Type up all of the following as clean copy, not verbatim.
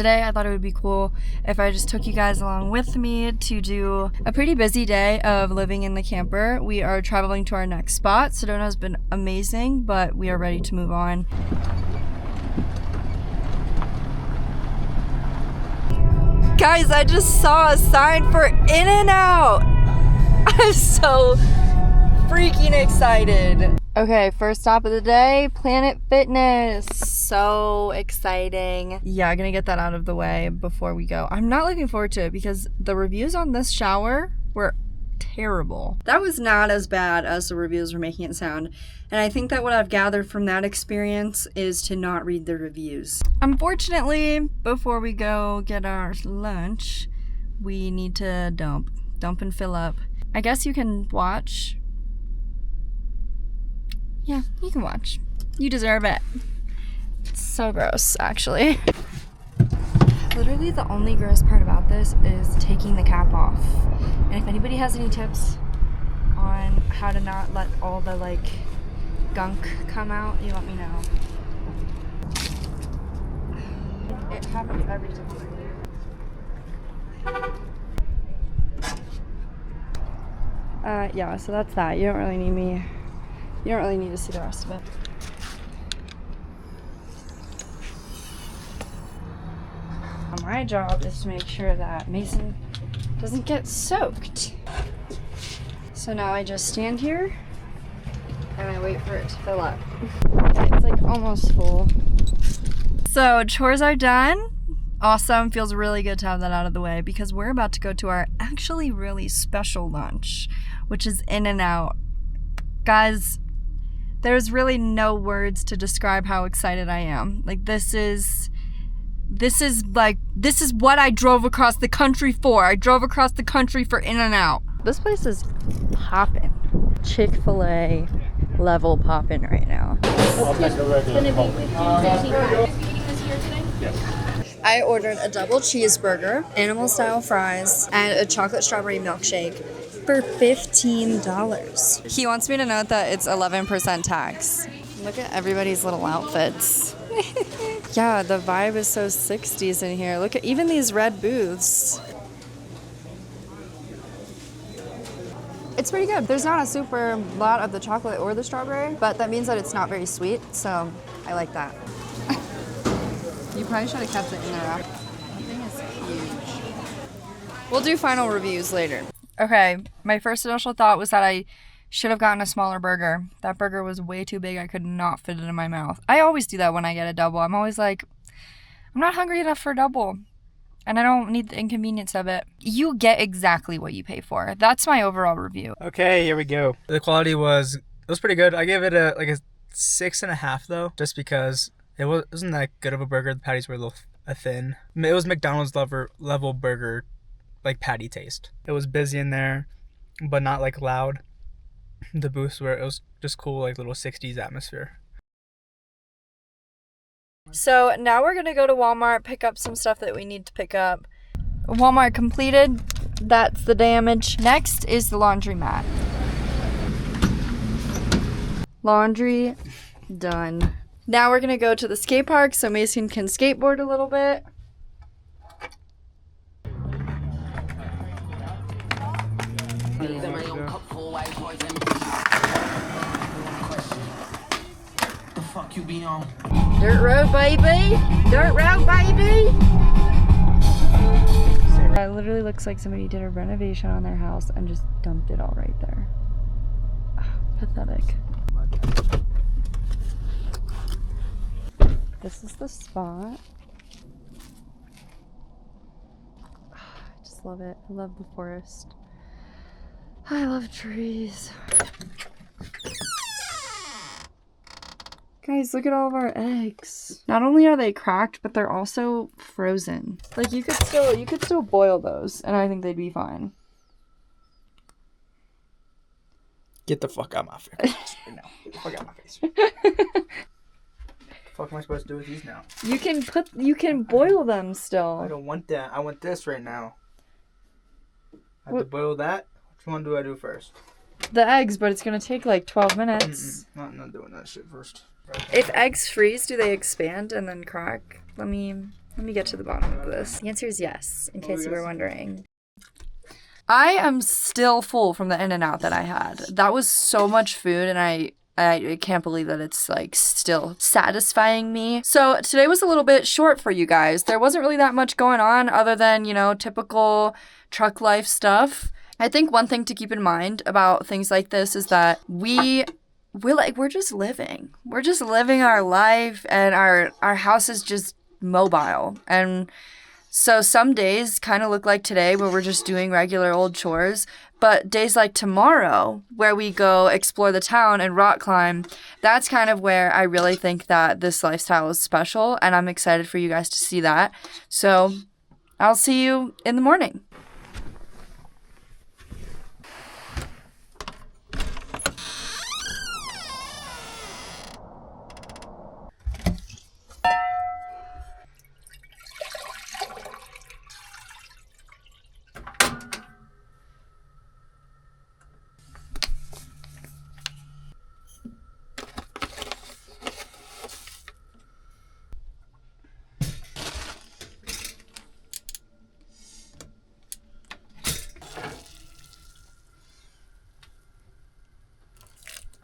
today I thought it would be cool if I just took you guys along with me to do a pretty busy day of living in the camper. We are traveling to our next spot. Sedona has been amazing, but we are ready to move on. Guys, I just saw a sign for In-N-Out. I'm so freaking excited. Okay, first stop of the day, Planet Fitness. So exciting. Yeah, I'm gonna get that out of the way before we go. I'm not looking forward to it because the reviews on this shower were terrible. That was not as bad as the reviews were making it sound. And I think that what I've gathered from that experience is to not read the reviews. Unfortunately, before we go get our lunch, we need to dump and fill up. I guess you can watch. Yeah, you can watch. You deserve it. It's so gross, actually. Literally the only gross part about this is taking the cap off. And if anybody has any tips on how to not let all the like gunk come out, you let me know. It happens every time. Yeah, so that's that. You don't really need to see the rest of it. My job is to make sure that Mason doesn't get soaked. So now I just stand here and I wait for it to fill up. Okay, it's like almost full. So chores are done. Awesome. Feels really good to have that out of the way because we're about to go to our actually really special lunch, which is In-N-Out. Guys, there's really no words to describe how excited I am. Like this is what I drove across the country for. I drove across the country for In-N-Out. This place is poppin'. Chick-fil-A level poppin' right now. I ordered a double cheeseburger, animal style fries, and a chocolate strawberry milkshake for $15. He wants me to note that it's 11% tax. Look at everybody's little outfits. Yeah, the vibe is so 60s in here. Look at even these red booths. It's pretty good. There's not a super lot of the chocolate or the strawberry, but that means that it's not very sweet, so I like that. You probably should have kept it in there. That thing is huge. We'll do final reviews later. Okay, my first initial thought was that I should have gotten a smaller burger. That burger was way too big. I could not fit it in my mouth. I always do that when I get a double. I'm always like, I'm not hungry enough for a double. And I don't need the inconvenience of it. You get exactly what you pay for. That's my overall review. Okay, here we go. The quality was pretty good. I gave it a 6.5 though, just because it wasn't that good of a burger. The patties were a little thin. It was McDonald's level burger, like patty taste. It was busy in there, but not like loud. The booths it was just cool, like little 60s atmosphere. So now we're gonna go to Walmart, pick up some stuff that we need to pick up. Walmart completed. That's the damage. Next is the laundromat. Laundry done. Now we're gonna go to the skate park so Mason can skateboard a little bit. Dirt road, baby! Dirt road, baby! It literally looks like somebody did a renovation on their house and just dumped it all right there. Pathetic. This is the spot. I just love it. I love the forest. I love trees. Guys, look at all of our eggs. Not only are they cracked, but they're also frozen. Like you could still boil those and I think they'd be fine. Get the fuck out of my face right now. Get the fuck out of my face. What the fuck am I supposed to do with these now? You can boil them still. I don't want that. I want this right now. I have to boil that. Which one do I do first? The eggs, but it's gonna take like 12 minutes. Not doing that shit first. If eggs freeze, do they expand and then crack? Let me Let me get to the bottom of this. The answer is yes, in case you were wondering. I am still full from the In-N-Out that I had. That was so much food, and I can't believe that it's like still satisfying me. So today was a little bit short for you guys. There wasn't really that much going on other than, you know, typical truck life stuff. I think one thing to keep in mind about things like this is that we're just living. We're just living our life, and our house is just mobile. And so some days kind of look like today where we're just doing regular old chores, but days like tomorrow where we go explore the town and rock climb, that's kind of where I really think that this lifestyle is special, and I'm excited for you guys to see that. So I'll see you in the morning.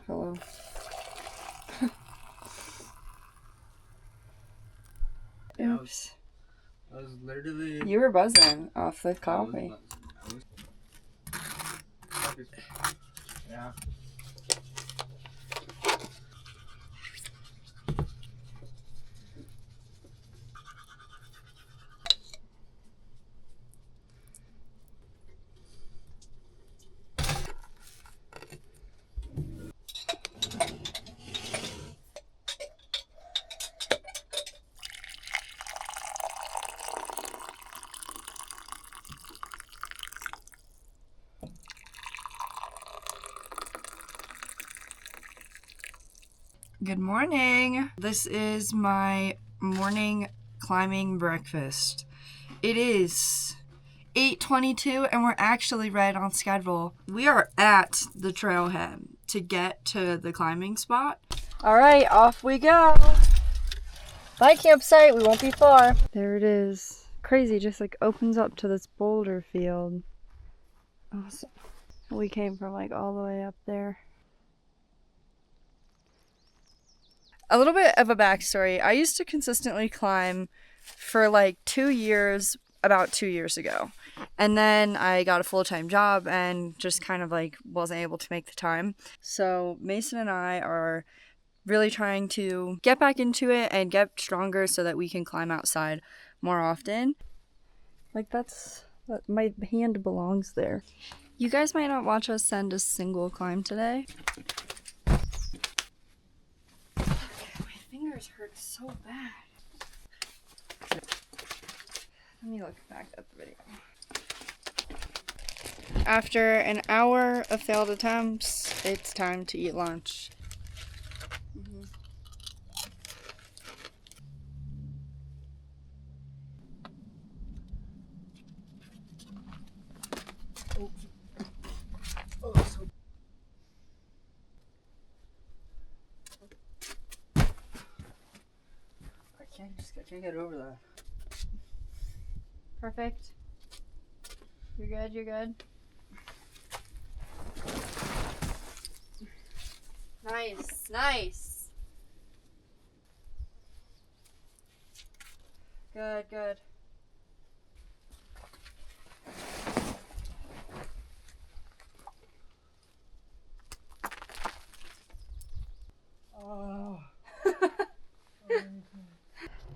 Hello. Oops. I was literally... You were buzzing off the coffee. Yeah. Good morning. This is my morning climbing breakfast. It is 8:22 and we're actually right on schedule. We are at the trailhead to get to the climbing spot. All right, off we go. Bye campsite, we won't be far. There it is. Crazy, just like opens up to this boulder field. Awesome. We came from like all the way up there. A little bit of a backstory. I used to consistently climb for like 2 years, about 2 years ago. And then I got a full-time job and just kind of like wasn't able to make the time. So Mason and I are really trying to get back into it and get stronger so that we can climb outside more often. Like my hand belongs there. You guys might not watch us send a single climb today. Fingers hurt so bad. Let me look back at the video. After an hour of failed attempts, it's time to eat lunch. I can't get over that. Perfect. You're good, you're good. Nice, nice. Good, good. Oh.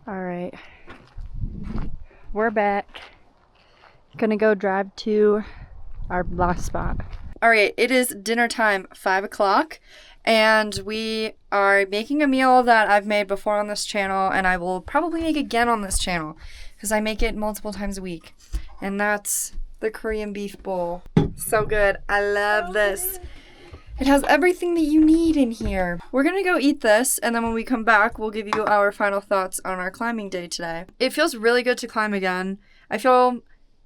All right, we're back. Gonna go drive to our last spot. All right, it is dinner time, 5 o'clock, and we are making a meal that I've made before on this channel, and I will probably make again on this channel because I make it multiple times a week, and that's the Korean beef bowl. So good. I love this. It has everything that you need in here. We're gonna go eat this, and then when we come back, we'll give you our final thoughts on our climbing day today. It feels really good to climb again. I feel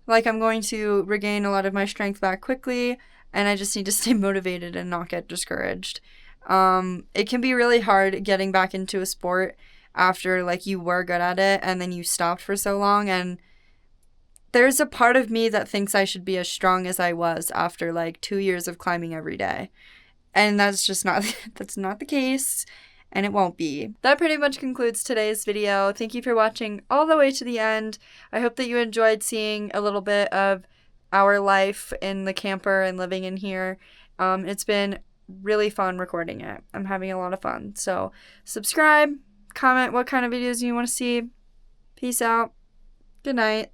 like I'm going to regain a lot of my strength back quickly, and I just need to stay motivated and not get discouraged. It can be really hard getting back into a sport after like you were good at it and then you stopped for so long. And there's a part of me that thinks I should be as strong as I was after like 2 years of climbing every day. And that's just not, that's not the case, and it won't be. That pretty much concludes today's video. Thank you for watching all the way to the end. I hope that you enjoyed seeing a little bit of our life in the camper and living in here. It's been really fun recording it. I'm having a lot of fun. So subscribe, comment what kind of videos you want to see. Peace out. Good night.